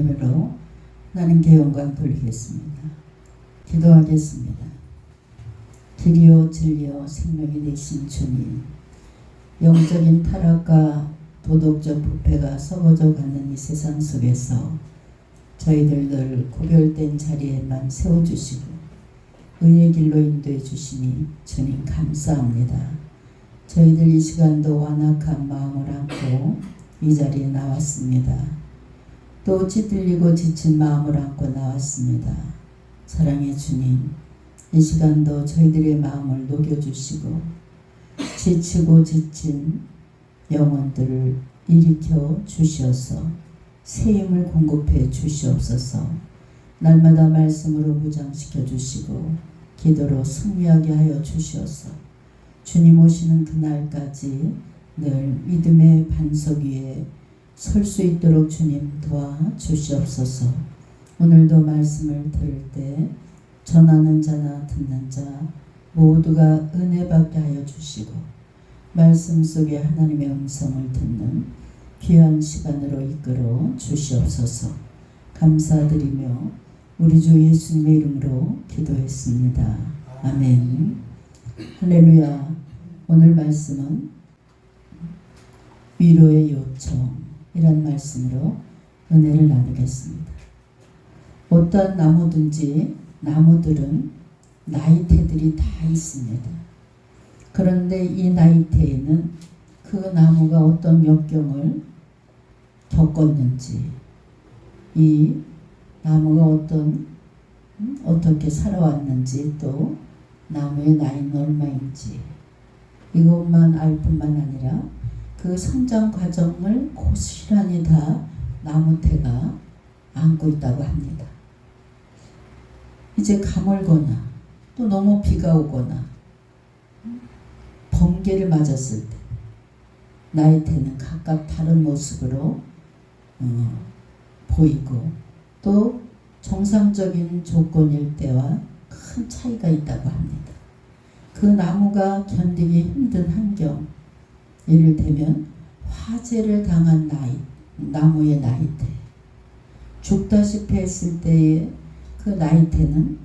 예배로 하나님께 영광 돌리겠습니다. 기도하겠습니다. 길이요 진리요 생명이 되신 주님, 영적인 타락과 도덕적 부패가 썩어져 가는 이 세상 속에서 저희들 늘 구별된 자리에만 세워주시고 의의 길로 인도해 주시니 주님 감사합니다. 저희들 이 시간도 완악한 마음을 안고 이 자리에 나왔습니다. 또 찌들리고 지친 마음을 안고 나왔습니다. 사랑의 주님, 이 시간도 저희들의 마음을 녹여주시고 지치고 지친 영혼들을 일으켜 주시어서 새 힘을 공급해 주시옵소서. 날마다 말씀으로 무장시켜 주시고 기도로 승리하게 하여 주시어서 주님 오시는 그날까지 늘 믿음의 반석 위에 설 수 있도록 주님 도와주시옵소서. 오늘도 말씀을 들을 때 전하는 자나 듣는 자 모두가 은혜 받게 하여 주시고 말씀 속에 하나님의 음성을 듣는 귀한 시간으로 이끌어 주시옵소서. 감사드리며 우리 주 예수님의 이름으로 기도했습니다. 아멘. 할렐루야. 오늘 말씀은 위로의 요청이란 말씀으로 은혜를 나누겠습니다. 어떠한 나무들은 나이테들이 다 있습니다. 그런데 이 나이테에는 그 나무가 어떤 역경을 겪었는지, 이 나무가 어떻게 살아왔는지, 또 나무의 나이는 얼마인지 이것만 알 뿐만 아니라 그 성장 과정을 고스란히 다 나무테가 안고 있다고 합니다. 이제 가물거나 또 너무 비가 오거나 번개를 맞았을 때 나이테는 각각 다른 모습으로 보이고 또 정상적인 조건일 때와 큰 차이가 있다고 합니다. 그 나무가 견디기 힘든 환경, 이를테면 화재를 당한 나무의 나이테, 죽다시피 했을 때의 그 나이테는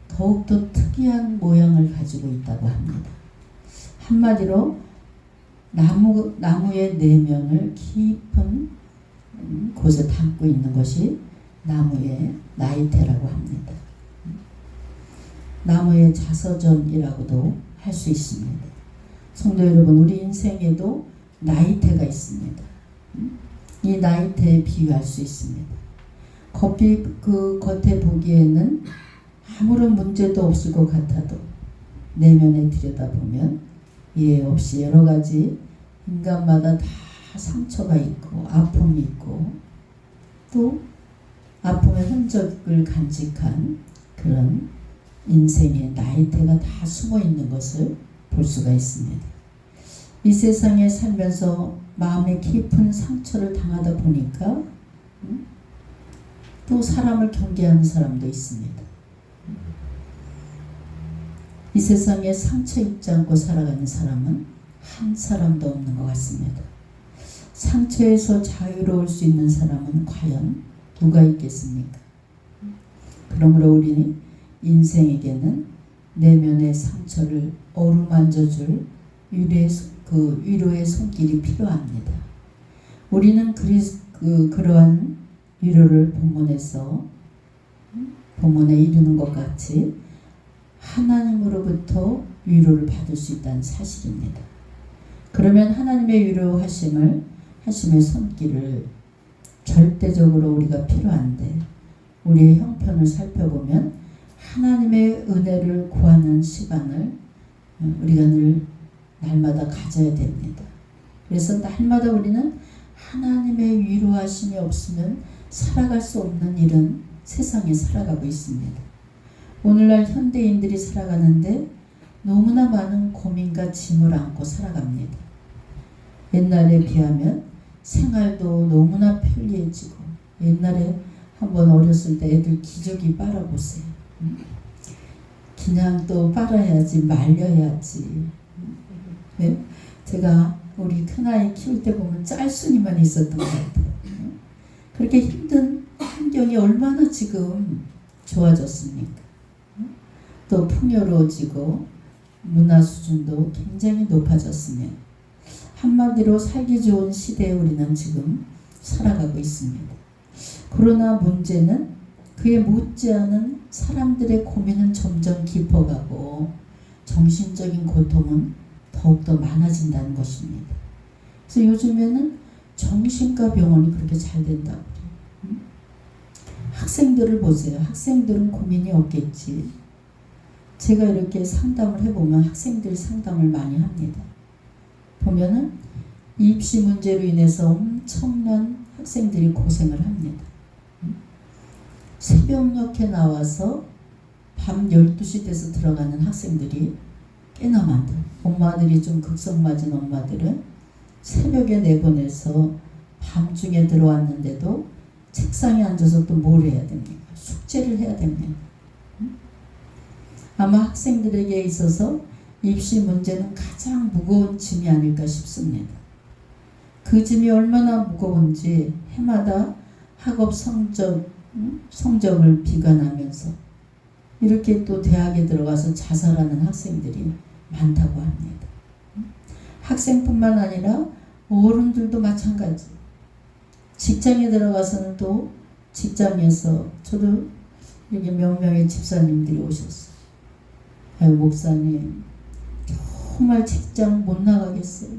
더욱더 특이한 모양을 가지고 있다고 합니다. 한마디로 나무의 내면을 깊은 곳에 담고 있는 것이 나무의 나이테라고 합니다. 나무의 자서전이라고도 할 수 있습니다. 성도 여러분, 우리 인생에도 나이테가 있습니다. 이 나이테에 비유할 수 있습니다. 겉에 보기에는 아무런 문제도 없을 것 같아도 내면에 들여다보면 이해 없이 여러 가지 인간마다 다 상처가 있고 아픔이 있고 또 아픔의 흔적을 간직한 그런 인생의 나이테가 다 숨어 있는 것을 볼 수가 있습니다. 이 세상에 살면서 마음의 깊은 상처를 당하다 보니까 또 사람을 경계하는 사람도 있습니다. 이 세상에 상처 입지 않고 살아가는 사람은 한 사람도 없는 것 같습니다. 상처에서 자유로울 수 있는 사람은 과연 누가 있겠습니까? 그러므로 우리는 인생에게는 내면의 상처를 어루만져줄 위로의 손길이 필요합니다. 우리는 그러한 위로를 본문에 이르는 것 같이 하나님으로부터 위로를 받을 수 있다는 사실입니다. 그러면 하나님의 위로하심의 손길을 절대적으로 우리가 필요한데 우리의 형편을 살펴보면 하나님의 은혜를 구하는 시간을 우리가 날마다 가져야 됩니다. 그래서 날마다 우리는 하나님의 위로하심이 없으면 살아갈 수 없는 이런 세상에 살아가고 있습니다. 오늘날 현대인들이 살아가는데 너무나 많은 고민과 짐을 안고 살아갑니다. 옛날에 비하면 생활도 너무나 편리해지고 옛날에 한번 어렸을 때 애들 기저귀 빨아보세요. 그냥 또 빨아야지 말려야지. 네? 제가 우리 큰아이 키울 때 보면 짤순이만 있었던 것 같아요. 그렇게 힘든 환경이 얼마나 지금 좋아졌습니까? 또 풍요로워지고 문화 수준도 굉장히 높아졌으며 한마디로 살기 좋은 시대에 우리는 지금 살아가고 있습니다. 그러나 문제는 그에 못지않은 사람들의 고민은 점점 깊어가고 정신적인 고통은 더욱더 많아진다는 것입니다. 그래서 요즘에는 정신과 병원이 그렇게 잘 된다고 그래요. 학생들을 보세요. 학생들은 고민이 없겠지. 제가 이렇게 상담을 해보면 학생들 상담을 많이 합니다. 보면은 입시 문제로 인해서 엄청난 학생들이 고생을 합니다. 새벽녘에 나와서 밤 12시 돼서 들어가는 학생들이 꽤나 많다. 엄마들이 좀 극성맞은 엄마들은 새벽에 내보내서 밤중에 들어왔는데도 책상에 앉아서 또 뭘 해야 됩니까? 숙제를 해야 됩니다. 아마 학생들에게 있어서 입시 문제는 가장 무거운 짐이 아닐까 싶습니다. 그 짐이 얼마나 무거운지 해마다 학업 성적을 비관하면서 이렇게 또 대학에 들어가서 자살하는 학생들이 많다고 합니다. 학생뿐만 아니라 어른들도 마찬가지. 직장에 들어가서는 또 직장에서 저도 이렇게 몇 명의 집사님들이 오셨어요. 아유 목사님 정말 직장 못 나가겠어요.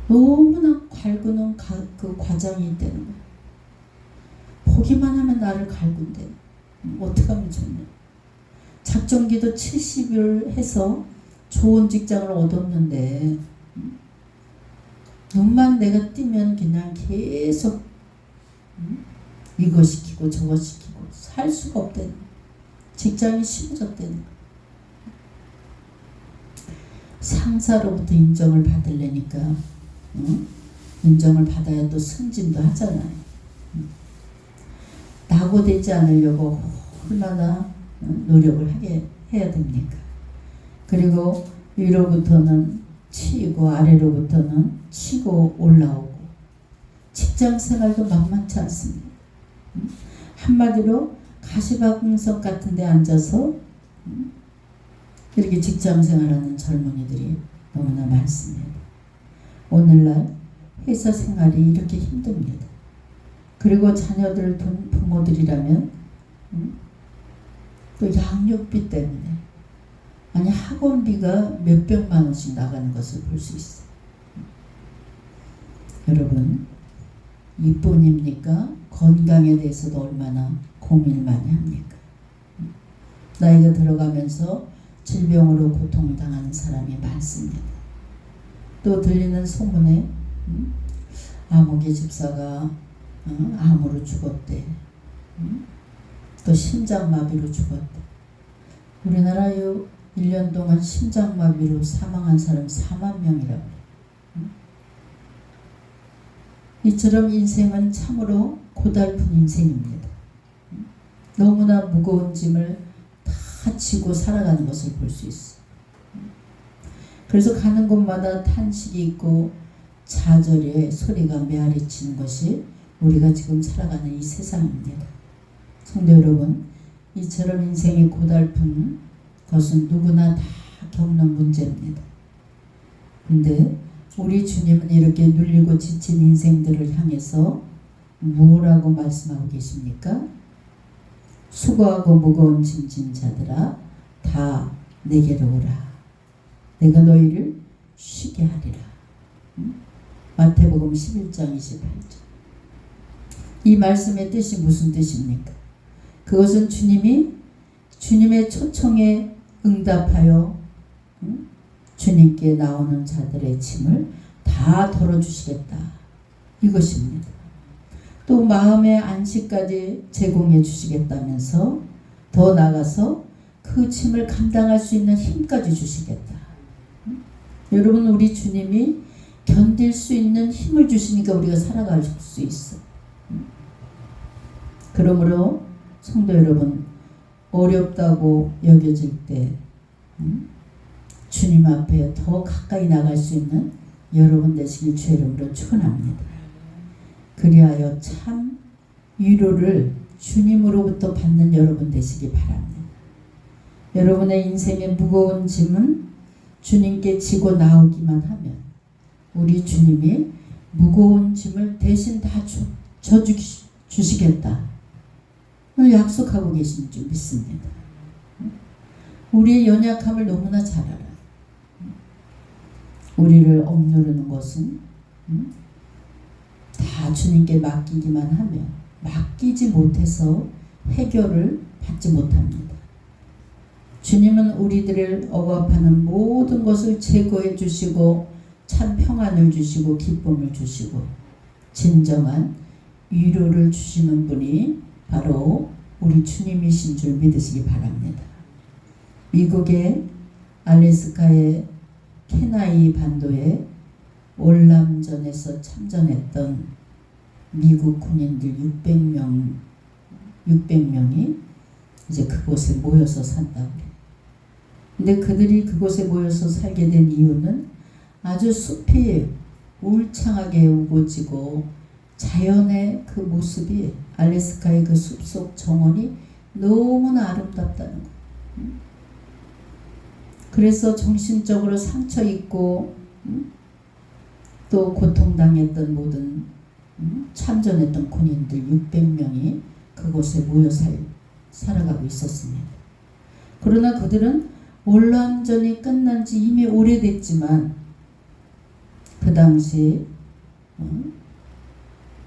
너무나 갈구는 그 과정이 있다는 거예요. 보기만 하면 나를 갈군데 어떻게 하면 좋냐. 작정기도 70일 해서 좋은 직장을 얻었는데 눈만 내가 뜨면 그냥 계속 이거 시키고 저거 시키고 살 수가 없다는 거예요. 직장이 싫어졌다는 거예요. 상사로부터 인정을 받으려니까 인정을 받아야 또 승진도 하잖아요. 낙오되지 않으려고 얼마나 노력을 해야 됩니까? 그리고 위로부터는 치이고 아래로부터는 치고 올라오고 직장 생활도 만만치 않습니다. 한마디로 가시방석 같은 데 앉아서 이렇게 직장 생활하는 젊은이들이 너무나 많습니다. 오늘날 회사 생활이 이렇게 힘듭니다. 그리고 자녀들 부모들이라면 또 양육비 때문에 아니 학원비가 몇백만 원씩 나가는 것을 볼 수 있어요. 여러분 이뿐입니까? 건강에 대해서도 얼마나 고민을 많이 합니까? 나이가 들어가면서 질병으로 고통당하는 사람이 많습니다. 또 들리는 소문에 아무개 집사가 암으로 죽었대. 또 심장마비로 죽었대. 우리나라에 1년 동안 심장마비로 사망한 사람 4만 명이라고 그래요. 이처럼 인생은 참으로 고달픈 인생입니다. 너무나 무거운 짐을 다 지고 살아가는 것을 볼 수 있어요. 그래서 가는 곳마다 탄식이 있고 좌절의 소리가 메아리치는 것이 우리가 지금 살아가는 이 세상입니다. 성도 여러분, 이처럼 인생이 고달픈 것은 누구나 다 겪는 문제입니다. 근데 우리 주님은 이렇게 눌리고 지친 인생들을 향해서 뭐라고 말씀하고 계십니까? 수고하고 무거운 짐진 자들아 다 내게로 오라. 내가 너희를 쉬게 하리라. 마태복음 11장 28절. 이 말씀의 뜻이 무슨 뜻입니까? 그것은 주님의 초청에 응답하여 주님께 나오는 자들의 짐을 다 덜어주시겠다. 이것입니다. 또 마음의 안식까지 제공해 주시겠다면서 더 나아가서 그 짐을 감당할 수 있는 힘까지 주시겠다. 여러분 우리 주님이 견딜 수 있는 힘을 주시니까 우리가 살아갈 수 있어. 그러므로 성도 여러분 어렵다고 여겨질 때 주님 앞에 더 가까이 나갈 수 있는 여러분 되시길 주의 이름으로 축원합니다. 그리하여 참 위로를 주님으로부터 받는 여러분 되시기 바랍니다. 여러분의 인생의 무거운 짐은 주님께 지고 나오기만 하면 우리 주님이 무거운 짐을 대신 다 져주시겠다. 오늘 약속하고 계신 줄 믿습니다. 우리의 연약함을 너무나 잘 알아. 우리를 억누르는 것은 다 주님께 맡기기만 하면 맡기지 못해서 해결을 받지 못합니다. 주님은 우리들을 억압하는 모든 것을 제거해 주시고 참 평안을 주시고 기쁨을 주시고 진정한 위로를 주시는 분이 바로 우리 주님이신 줄 믿으시기 바랍니다. 미국의 알래스카의 케나이 반도에 월남전에서 참전했던 미국 군인들 600명이 이제 그곳에 모여서 산다고 해요. 근데 그들이 그곳에 모여서 살게 된 이유는 아주 숲이 울창하게 우거지고 자연의 그 모습이 알래스카의 그 숲속 정원이 너무나 아름답다는 거예요. 그래서 정신적으로 상처 입고 또 고통당했던 모든 참전했던 군인들 600명이 그곳에 모여 살아가고 있었습니다. 그러나 그들은 월남전이 끝난 지 이미 오래됐지만 그 당시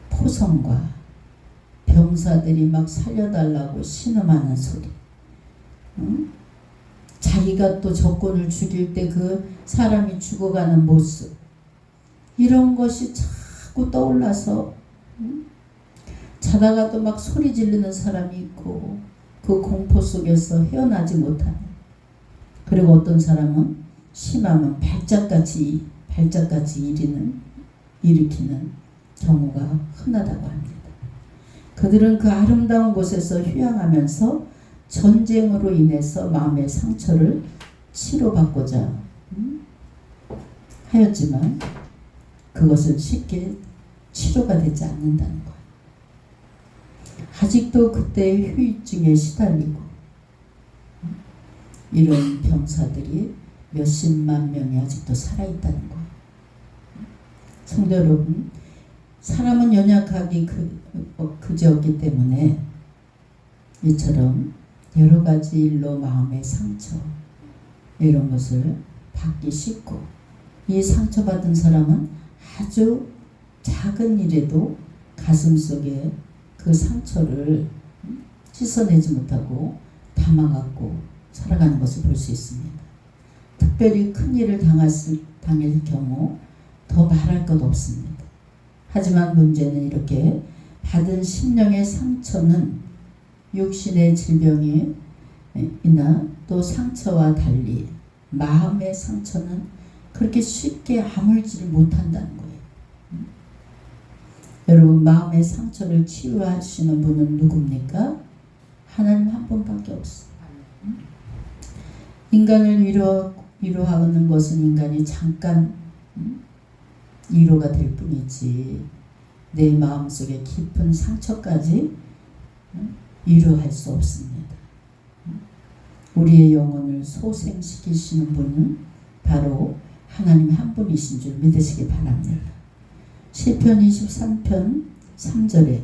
포성과 병사들이 막 살려달라고 신음하는 소리, 자기가 또 적군을 죽일 때 그 사람이 죽어가는 모습, 이런 것이 자꾸 떠올라서 자다가도 막 소리 지르는 사람이 있고 그 공포 속에서 헤어나지 못하는, 그리고 어떤 사람은 심하면 발작같이 일으키는 경우가 흔하다고 합니다. 그들은 그 아름다운 곳에서 휴양하면서 전쟁으로 인해서 마음의 상처를 치료받고자 하였지만 그것은 쉽게 치료가 되지 않는다는 거예요. 아직도 그때의 후유증에 시달리고 이런 병사들이 몇십만 명이 아직도 살아있다는 거예요. 성도 여러분, 사람은 연약하기 그지없기 때문에 이처럼 여러 가지 일로 마음의 상처 이런 것을 받기 쉽고, 이 상처받은 사람은 아주 작은 일에도 가슴 속에 그 상처를 씻어내지 못하고 담아갖고 살아가는 것을 볼 수 있습니다. 특별히 큰 일을 당할 경우 더 말할 것 없습니다. 하지만 문제는 이렇게 받은 심령의 상처는 육신의 질병이나 또 상처와 달리 마음의 상처는 그렇게 쉽게 아물지를 못한다는 거예요. 여러분, 마음의 상처를 치유하시는 분은 누굽니까? 하나님 한 분밖에 없어요. 인간을 위로하는 것은 인간이 잠깐 위로가 될 뿐이지 내 마음속에 깊은 상처까지 위로할 수 없습니다. 우리의 영혼을 소생시키시는 분은 바로 하나님 한 분이신 줄 믿으시기 바랍니다. 시편 23편 3절에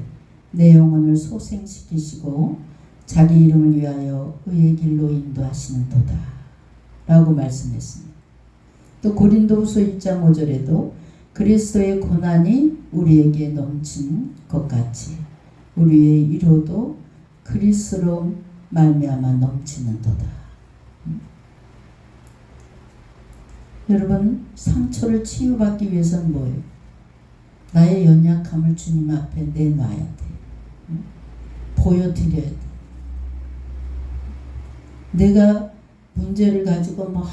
내 영혼을 소생시키시고 자기 이름을 위하여 의의 길로 인도하시는도다 라고 말씀했습니다. 또 고린도후서 1장 5절에도 그리스도의 고난이 우리에게 넘친 것 같이 우리의 위로도 그리스도로 말미암아 넘치는도다. 여러분, 상처를 치유받기 위해서는 뭐예요? 나의 연약함을 주님 앞에 내놔야 돼. 보여드려야 돼. 내가 문제를 가지고 막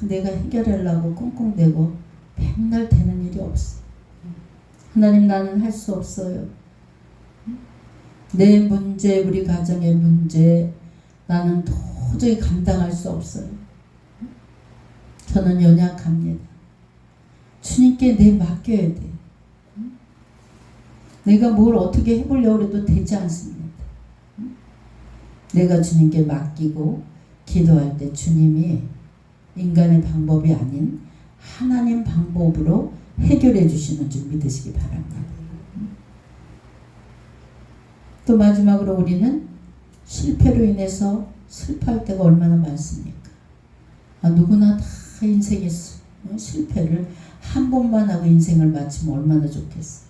내가 해결하려고 꽁꽁대고 맨날 되는 일이 없어. 하나님, 나는 할 수 없어요. 내 문제, 우리 가정의 문제, 나는 도저히 감당할 수 없어요. 저는 연약합니다. 주님께 내 맡겨야 돼. 내가 뭘 어떻게 해보려고 해도 되지 않습니다. 내가 주님께 맡기고 기도할 때 주님이 인간의 방법이 아닌 하나님 방법으로 해결해 주시는 줄 믿으시기 바랍니다. 또 마지막으로 우리는 실패로 인해서 슬퍼할 때가 얼마나 많습니까? 누구나 다 인생에 실패를 한 번만 하고 인생을 마치면 얼마나 좋겠어.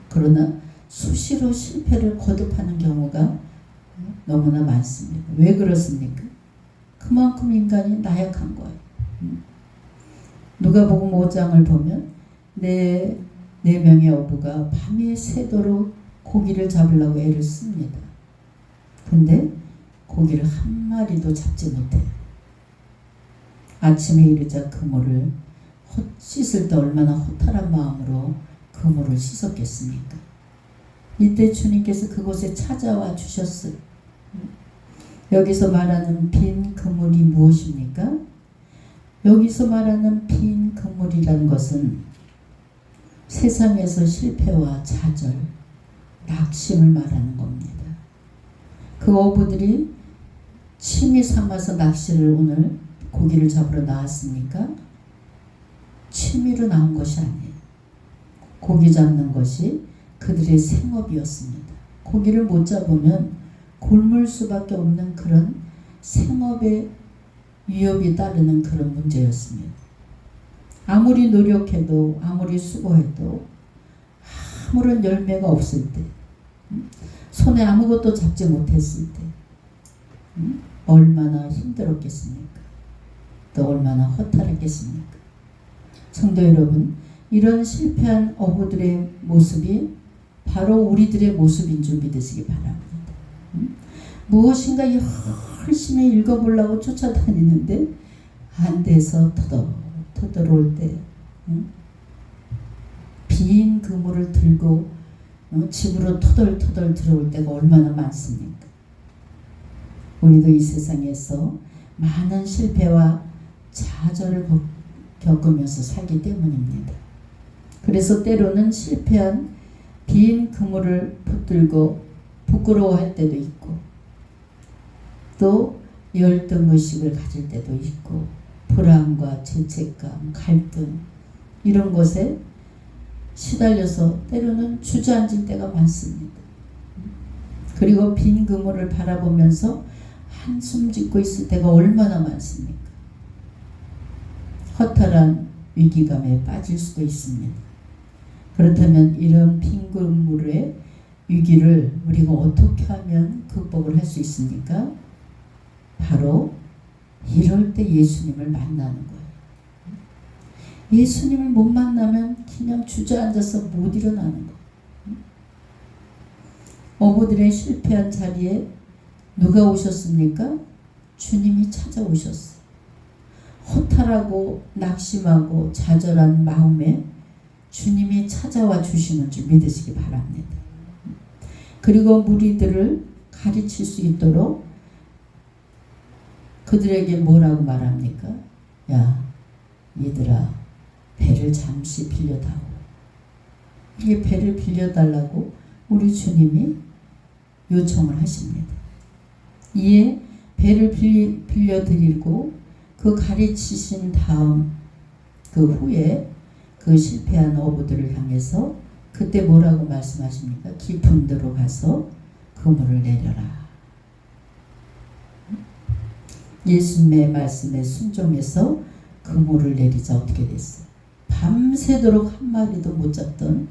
그러나 수시로 실패를 거듭하는 경우가 너무나 많습니다. 왜 그렇습니까? 그만큼 인간이 나약한 거예요. 누가복음 5장을 보면 네 명의 어부가 밤에 새도록 고기를 잡으려고 애를 씁니다. 근데 고기를 한 마리도 잡지 못해요. 아침에 이르자 그물을 씻을 때 얼마나 허탈한 마음으로 그물을 씻었겠습니까? 이때 주님께서 그곳에 찾아와 주셨어요. 여기서 말하는 빈 그물이 무엇입니까? 여기서 말하는 빈 그물이라는 것은 세상에서 실패와 좌절, 낙심을 말하는 겁니다. 그 어부들이 취미 삼아서 낚시를 오늘 고기를 잡으러 나왔습니까? 취미로 나온 것이 아니에요. 고기 잡는 것이 그들의 생업이었습니다. 고기를 못 잡으면 굶을 수밖에 없는 그런 생업의 위협이 따르는 그런 문제였습니다. 아무리 노력해도 아무리 수고해도 아무런 열매가 없을 때, 손에 아무것도 잡지 못했을 때 얼마나 힘들었겠습니까? 또 얼마나 허탈했겠습니까? 성도 여러분, 이런 실패한 어부들의 모습이 바로 우리들의 모습인 줄 믿으시기 바랍니다. 무엇인가 열심히 읽어보려고 쫓아다니는데 안 돼서 터덜올 때, 빈 그물을 들고 집으로 터덜터덜 들어올 때가 얼마나 많습니까? 우리도 이 세상에서 많은 실패와 좌절을 겪으면서 살기 때문입니다. 그래서 때로는 실패한 빈 그물을 붙들고 부끄러워할 때도 있고, 또 열등의식을 가질 때도 있고, 불안과 죄책감, 갈등 이런 것에 시달려서 때로는 주저앉을 때가 많습니다. 그리고 빈 그물을 바라보면서 한숨 짓고 있을 때가 얼마나 많습니까? 허탈한 위기감에 빠질 수도 있습니다. 그렇다면 이런 빈 그물의 위기를 우리가 어떻게 하면 극복을 할 수 있습니까? 바로 이럴 때 예수님을 만나는 거예요. 예수님을 못 만나면 그냥 주저앉아서 못 일어나는 거예요. 어부들의 실패한 자리에 누가 오셨습니까? 주님이 찾아오셨어요. 허탈하고 낙심하고 좌절한 마음에 주님이 찾아와 주시는 줄 믿으시기 바랍니다. 그리고 무리들을 가르칠 수 있도록 그들에게 뭐라고 말합니까? 야, 얘들아, 배를 잠시 빌려다오. 이게 배를 빌려달라고 우리 주님이 요청을 하십니다. 이에 배를 빌려드리고 그 가르치신 다음 그 후에 그 실패한 어부들을 향해서 그때 뭐라고 말씀하십니까? 깊은 데로 가서 그물을 내려라. 예수님의 말씀에 순종해서 그물을 내리자 어떻게 됐어요? 밤새도록 한 마리도 못 잡던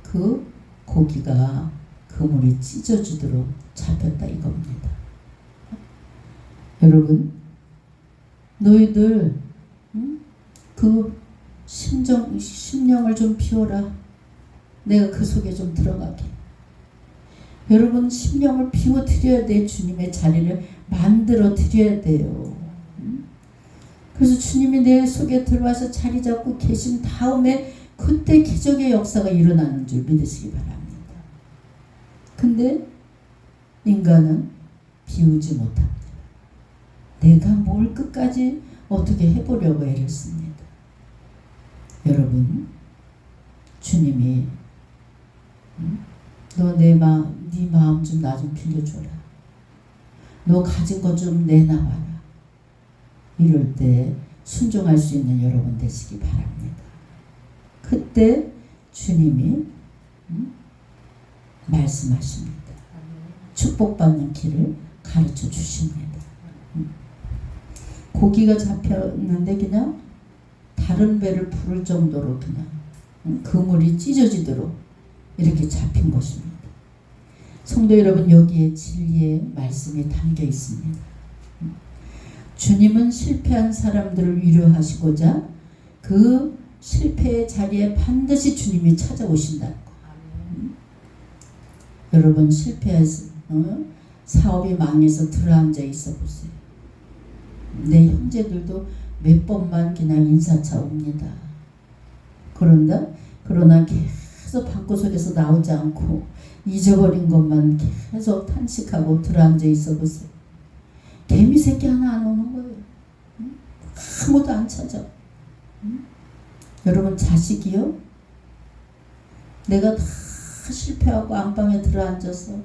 그 고기가 그물이 찢어지도록 잡혔다 이겁니다. 여러분, 너희들 그 심령을 좀 비워라. 내가 그 속에 좀 들어가게. 여러분, 심령을 비워드려야 돼. 주님의 자리를 만들어 드려야 돼요. 그래서 주님이 내 속에 들어와서 자리 잡고 계신 다음에 그때 기적의 역사가 일어나는 줄 믿으시기 바랍니다. 근데 인간은 비우지 못합니다. 내가 뭘 끝까지 어떻게 해보려고 애를 씁니다. 여러분, 주님이 너 네 마음 좀 나 좀 빌려줘라. 너 가진 거 좀 내놔봐라. 이럴 때 순종할 수 있는 여러분 되시기 바랍니다. 그때 주님이 말씀하십니다. 축복받는 길을 가르쳐 주십니다. 고기가 잡혔는데 그냥 다른 배를 부를 정도로 그냥 그물이 찢어지도록 이렇게 잡힌 것입니다. 성도 여러분, 여기에 진리의 말씀이 담겨 있습니다. 주님은 실패한 사람들을 위로하시고자 그 실패의 자리에 반드시 주님이 찾아오신다는 거. 여러분 실패해서 사업이 망해서 들어앉아 있어 보세요. 내 형제들도 몇 번만 그냥 인사차 옵니다. 그러나 계속 방구석에서 나오지 않고 잊어버린 것만 계속 탄식하고 들어앉아 있어 보세요. 개미 새끼 하나 안 오는 거예요. 아무도 안 찾아. 여러분 자식이요? 내가 다 실패하고 안방에 들어앉아서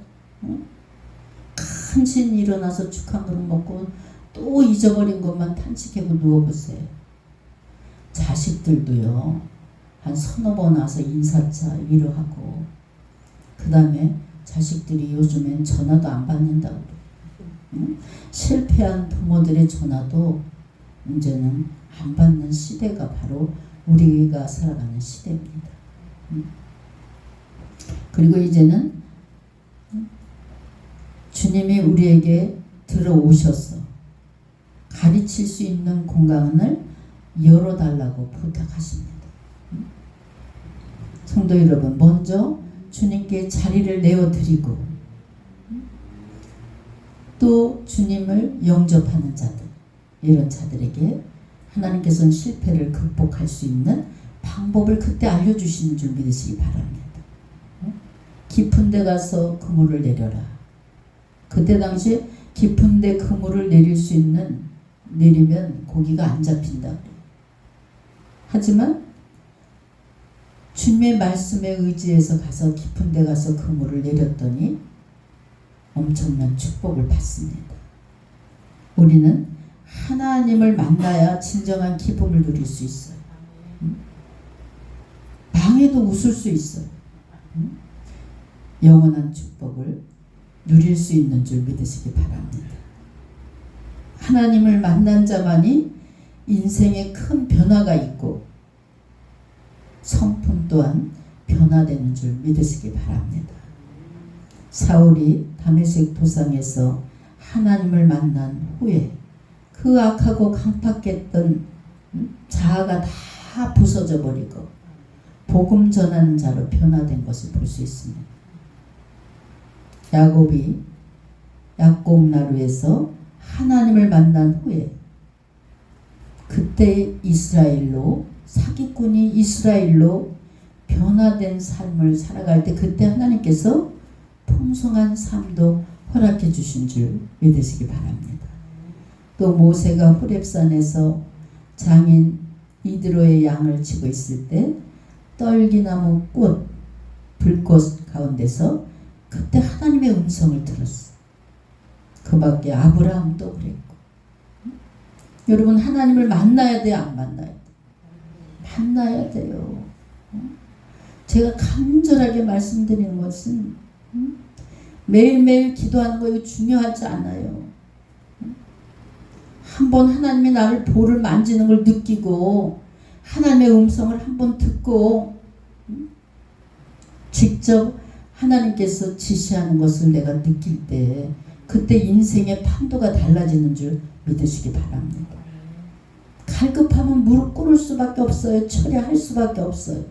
간신히 일어나서 죽 한 그릇 먹고 또 잊어버린 것만 탄식하고 누워보세요. 자식들도요, 한 서너 번 와서 인사차 위로하고 그 다음에 자식들이 요즘엔 전화도 안 받는다고 그래요. 실패한 부모들의 전화도 이제는 안 받는 시대가 바로 우리가 살아가는 시대입니다. 그리고 이제는 주님이 우리에게 들어오셔서 가르칠 수 있는 공간을 열어달라고 부탁하십니다. 성도 여러분, 먼저 주님께 자리를 내어드리고 또 주님을 영접하는 자들, 이런 자들에게 하나님께서는 실패를 극복할 수 있는 방법을 그때 알려주시는 줄 믿으시기 바랍니다. 깊은 데 가서 그물을 내려라. 그때 당시에 깊은 데 그물을 내리면 고기가 안 잡힌다. 하지만 주님의 말씀에 의지해서 가서 깊은 데 가서 그물을 내렸더니 엄청난 축복을 받습니다. 우리는 하나님을 만나야 진정한 기쁨을 누릴 수 있어요. 방에도 웃을 수 있어요. 영원한 축복을 누릴 수 있는 줄 믿으시기 바랍니다. 하나님을 만난 자만이 인생에 큰 변화가 있고 성품 또한 변화되는 줄 믿으시기 바랍니다. 사울이 다메섹 도상에서 하나님을 만난 후에 그 악하고 강팍했던 자아가 다 부서져 버리고 복음 전하는 자로 변화된 것을 볼 수 있습니다. 야곱이 약곡나루에서 하나님을 만난 후에 그때 사기꾼이 이스라엘로 변화된 삶을 살아갈 때 그때 하나님께서 풍성한 삶도 허락해 주신 줄 믿으시기 바랍니다. 또 모세가 호렙산에서 장인 이드로의 양을 치고 있을 때 떨기나무 꽃 불꽃 가운데서 그때 하나님의 음성을 들었어. 그 밖에 아브라함도 그랬고. 여러분 하나님을 만나야 돼요, 안 만나야 돼요? 만나야 돼요. 제가 간절하게 말씀드리는 것은 매일매일 기도하는 거 이거 중요하지 않아요. 한번 하나님이 나를 볼을 만지는 걸 느끼고 하나님의 음성을 한번 듣고 직접 하나님께서 지시하는 것을 내가 느낄 때 그때 인생의 판도가 달라지는 줄 믿으시기 바랍니다. 갈급하면 무릎 꿇을 수밖에 없어요. 철야할 수밖에 없어요.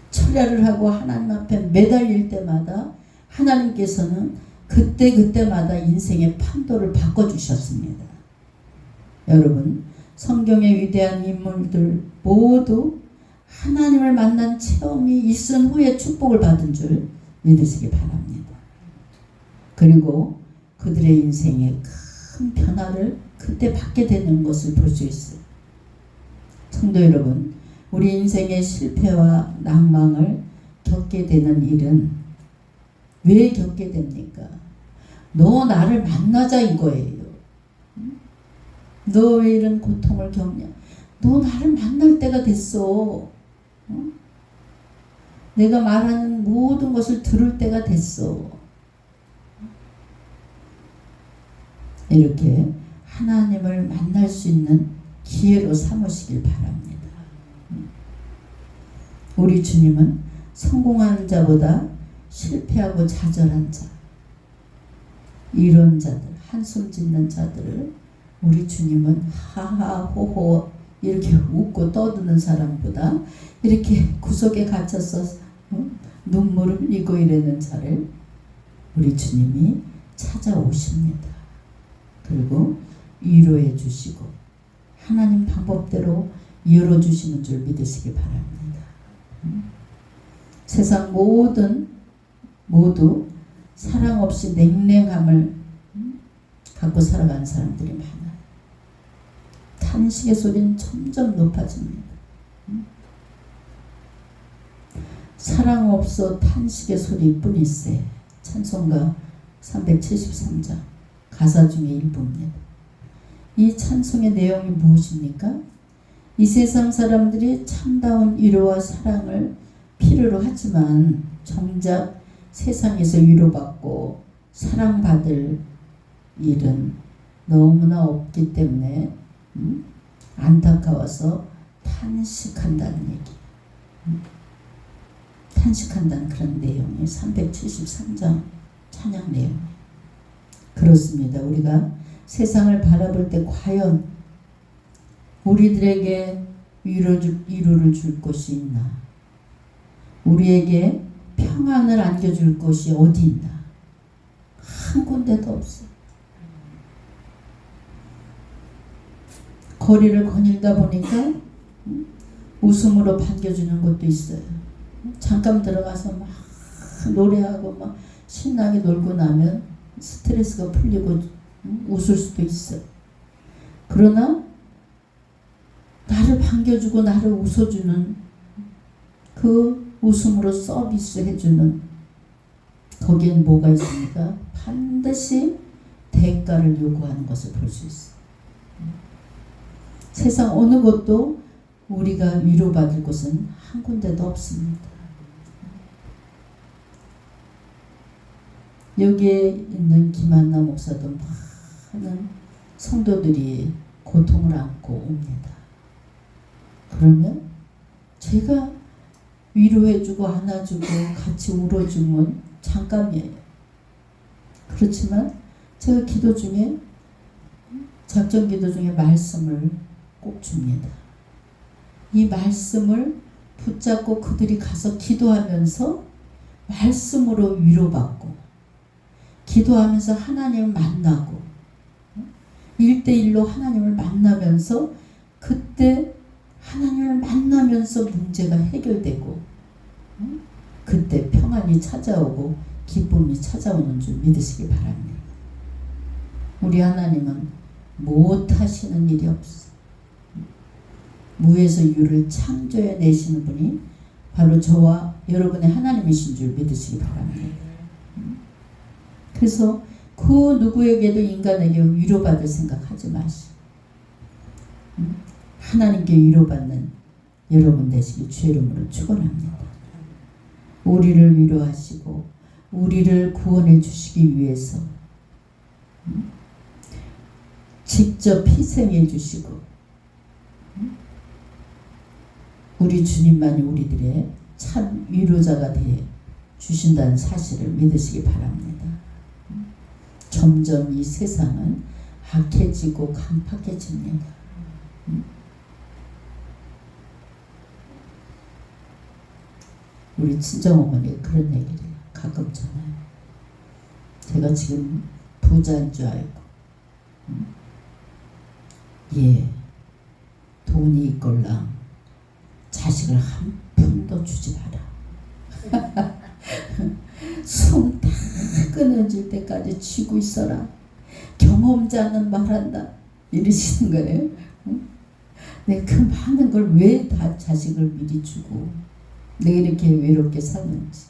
철야를 하고 하나님 앞에 매달릴 때마다 하나님께서는 그때마다 인생의 판도를 바꿔주셨습니다. 여러분 성경의 위대한 인물들 모두 하나님을 만난 체험이 있은 후에 축복을 받은 줄 믿으시기 바랍니다. 그리고 그들의 인생에 큰 변화를 그때 받게 되는 것을 볼 수 있어요. 성도 여러분, 우리 인생의 실패와 낭망을 겪게 되는 일은 왜 겪게 됩니까? 너 나를 만나자 이거예요. 너 왜 이런 고통을 겪냐? 너 나를 만날 때가 됐어. 내가 말하는 모든 것을 들을 때가 됐어. 이렇게 하나님을 만날 수 있는 기회로 삼으시길 바랍니다. 우리 주님은 성공하는 자보다 실패하고 좌절한 자, 이런 자들, 한숨 짓는 자들을 우리 주님은 하하호호 이렇게 웃고 떠드는 사람보다 이렇게 구석에 갇혀서 눈물을 흘리고 이러는 자를 우리 주님이 찾아오십니다. 그리고 위로해 주시고 하나님 방법대로 열어주시는 줄 믿으시기 바랍니다. 세상 모두 사랑 없이 냉랭함을 갖고 살아가는 사람들이 많아요. 탄식의 소리는 점점 높아집니다. 사랑 없어 탄식의 소리뿐일세. 찬송가 373장 가사 중에 일부입니다. 이 찬송의 내용이 무엇입니까? 이 세상 사람들이 참다운 위로와 사랑을 필요로 하지만 정작 세상에서 위로받고 사랑받을 일은 너무나 없기 때문에 안타까워서 탄식한다는 얘기. 탄식한다는 그런 내용이 373장 찬양 내용이에요. 그렇습니다. 우리가 세상을 바라볼 때 과연 우리들에게 위로를 줄 곳이 있나? 우리에게 평안을 안겨줄 곳이 어디 있나? 한 군데도 없어. 거리를 거닐다 보니까 웃음으로 반겨주는 곳도 있어요. 잠깐 들어가서 막 노래하고 막 신나게 놀고 나면 스트레스가 풀리고 웃을 수도 있어요. 그러나 나를 반겨주고 나를 웃어주는 그 웃음으로 서비스 해주는 거기엔 뭐가 있습니까? 반드시 대가를 요구하는 것을 볼 수 있어요. 세상 어느 곳도 우리가 위로받을 곳은 한 군데도 없습니다. 여기에 있는 김한나 목사도 많은 성도들이 고통을 안고 옵니다. 그러면 제가 위로해주고 안아주고 같이 울어주면 잠깐이에요. 그렇지만 제가 기도 중에 작전 기도 중에 말씀을 꼭 줍니다. 이 말씀을 붙잡고 그들이 가서 기도하면서 말씀으로 위로받고 기도하면서 하나님을 만나고 1대1로 하나님을 만나면서 그때 하나님을 만나면서 문제가 해결되고 그때 평안이 찾아오고 기쁨이 찾아오는 줄 믿으시기 바랍니다. 우리 하나님은 못하시는 일이 없어. 무에서 유를 창조해 내시는 분이 바로 저와 여러분의 하나님이신 줄 믿으시기 바랍니다. 그래서 그 누구에게도 인간에게 위로받을 생각하지 마시고 하나님께 위로받는 여러분 되시기 주의 이름으로 축원합니다. 우리를 위로하시고 우리를 구원해 주시기 위해서 직접 희생해 주시고 우리 주님만이 우리들의 참 위로자가 되어 주신다는 사실을 믿으시기 바랍니다. 점점 이 세상은 악해지고 강팍해집니다. 우리 친정어머니가 그런 얘기를 해요. 가끔 전화해요. 제가 지금 부자인 줄 알고 예, 돈이 있걸랑 자식을 한 푼도 주지 마라. 숨 다 끊어질 때까지 쥐고 있어라. 경험자는 말한다. 이러시는 거예요. 내가 그 많은 걸 왜 다 자식을 미리 주고 내가 이렇게 외롭게 사는지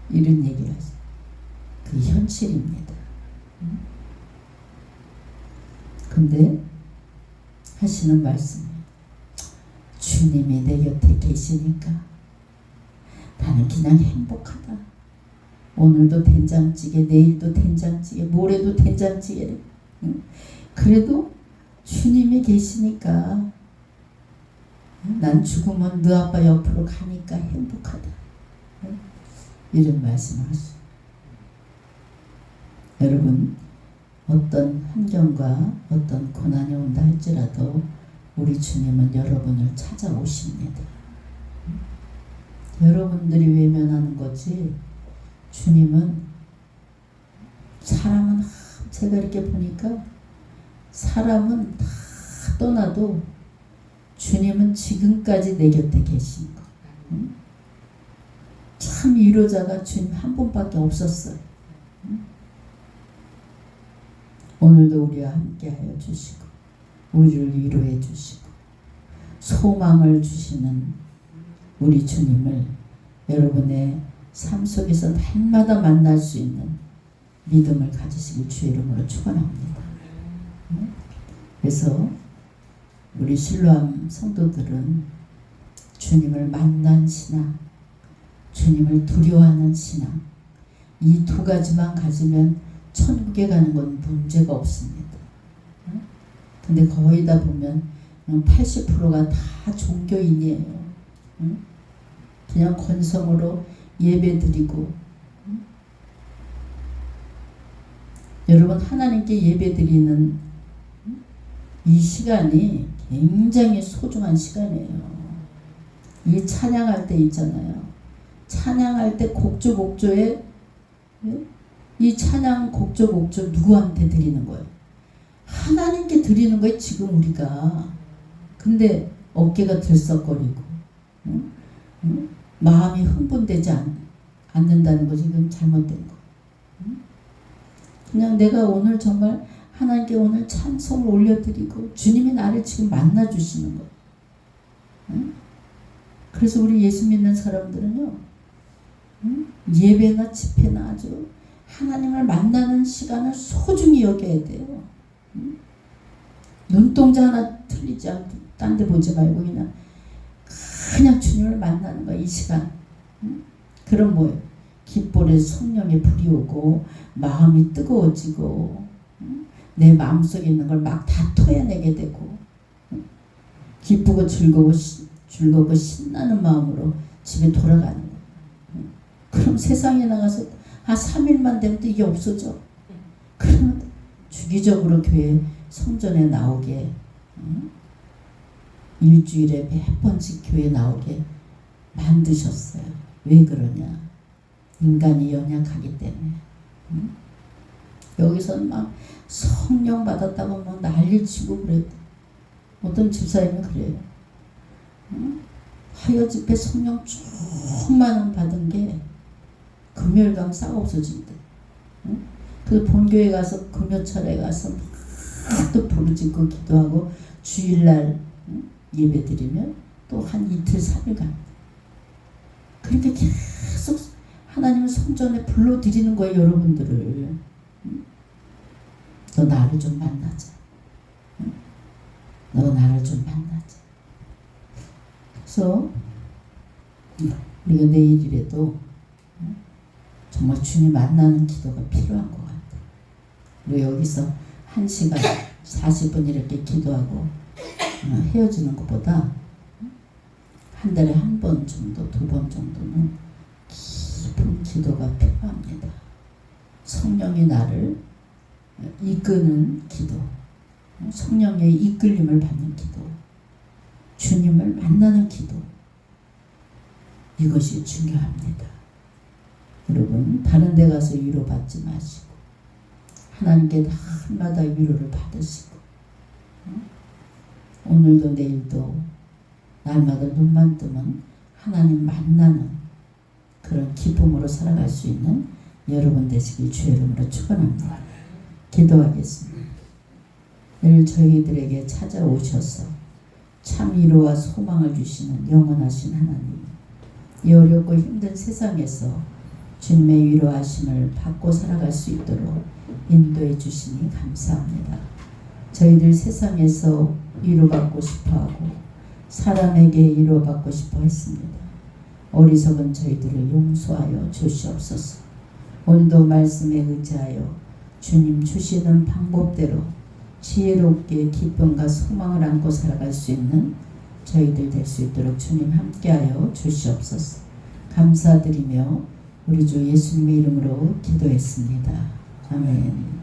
이런 얘기를 하죠. 그 현실입니다. 근데 하시는 말씀이에요. 주님이 내 곁에 계시니까 나는 그냥 행복하다. 오늘도 된장찌개, 내일도 된장찌개, 모레도 된장찌개래. 그래도 주님이 계시니까 난 죽으면 너 아빠 옆으로 가니까 행복하다. 이런 말씀을 하시죠. 여러분, 어떤 환경과 어떤 고난이 온다 할지라도 우리 주님은 여러분을 찾아오십니다. 여러분들이 외면하는 거지 주님은 사람은 제가 이렇게 보니까 사람은 다 떠나도 주님은 지금까지 내 곁에 계신 거. 참 위로자가 주님 한 분밖에 없었어요. 오늘도 우리와 함께하여 주시고 우리를 위로해 주시고 소망을 주시는 우리 주님을 여러분의 삶 속에서 날마다 만날 수 있는 믿음을 가지시길 주의 이름으로 축원합니다. 그래서 우리 실로암 성도들은 주님을 만난 신앙, 주님을 두려워하는 신앙, 이 두 가지만 가지면 천국에 가는 건 문제가 없습니다. 근데 거의 다 보면 80%가 다 종교인이에요. 그냥 건성으로 예배드리고, 여러분 하나님께 예배드리는 이 시간이 굉장히 소중한 시간이에요. 이 찬양할 때 있잖아요. 찬양할 때 곡조에 이 찬양 곡조 누구한테 드리는 거예요? 하나님께 드리는 거예요. 지금 우리가. 근데 어깨가 들썩거리고 마음이 흥분되지 않는다는 것이 이건 잘못된 거. 그냥 내가 오늘 정말 하나님께 오늘 찬송을 올려드리고 주님이 나를 지금 만나주시는 거. 그래서 우리 예수 믿는 사람들은요, 예배나 집회나 아주 하나님을 만나는 시간을 소중히 여겨야 돼요. 눈동자 하나 틀리지 않고 딴 데 보지 말고 그냥 주님을 만나는 거야, 이 시간. 그럼 뭐예요? 깃볼에 성령의 불이 오고 마음이 뜨거워지고 내 마음속에 있는 걸 막 다 토해내게 되고 기쁘고 즐겁고 신나는 마음으로 집에 돌아가는 거예요. 그럼 세상에 나가서 3일만 되면 또 이게 없어져. 그러면 주기적으로 교회 성전에 나오게, 일주일에 몇 번씩 교회 나오게 만드셨어요. 왜 그러냐? 인간이 연약하기 때문에. 여기서는 막 성령 받았다고 막 난리치고 그래요. 어떤 집사님은 그래요. 하여 집회 성령 충만한 받은 게 금요일강 싹 없어진대. 그 본교회 가서 금요철에 가서 막 또 부르짖고 기도하고 주일날 예배 드리면 또 한 이틀 3일 갑니다. 그렇게 계속 하나님은 성전에 불러드리는 거예요. 여러분들을. 너 나를 좀 만나자. 너 나를 좀 만나자. 그래서 우리가 내일이라도 정말 주님 만나는 기도가 필요한 것 같아요. 우리 여기서 1시간 40분 이렇게 기도하고 헤어지는 것보다 한 달에 한 번 정도, 2번 정도는 깊은 기도가 필요합니다. 성령이 나를 이끄는 기도, 성령의 이끌림을 받는 기도, 주님을 만나는 기도, 이것이 중요합니다. 여러분, 다른 데 가서 위로받지 마시고 하나님께 날마다 위로를 받으시고 오늘도 내일도 날마다 눈만 뜨면 하나님 만나는 그런 기쁨으로 살아갈 수 있는 여러분 되시길 주의 이름으로 축원합니다. 기도하겠습니다. 늘 저희들에게 찾아오셔서 참 위로와 소망을 주시는 영원하신 하나님, 이 어렵고 힘든 세상에서 주님의 위로하심을 받고 살아갈 수 있도록 인도해 주시니 감사합니다. 저희들 세상에서 위로받고 싶어하고 사람에게 위로받고 싶어 했습니다. 어리석은 저희들을 용서하여 주시옵소서. 오늘도 말씀에 의지하여 주님 주시는 방법대로 지혜롭게 기쁨과 소망을 안고 살아갈 수 있는 저희들 될 수 있도록 주님 함께하여 주시옵소서. 감사드리며 우리 주 예수님의 이름으로 기도했습니다. 아멘.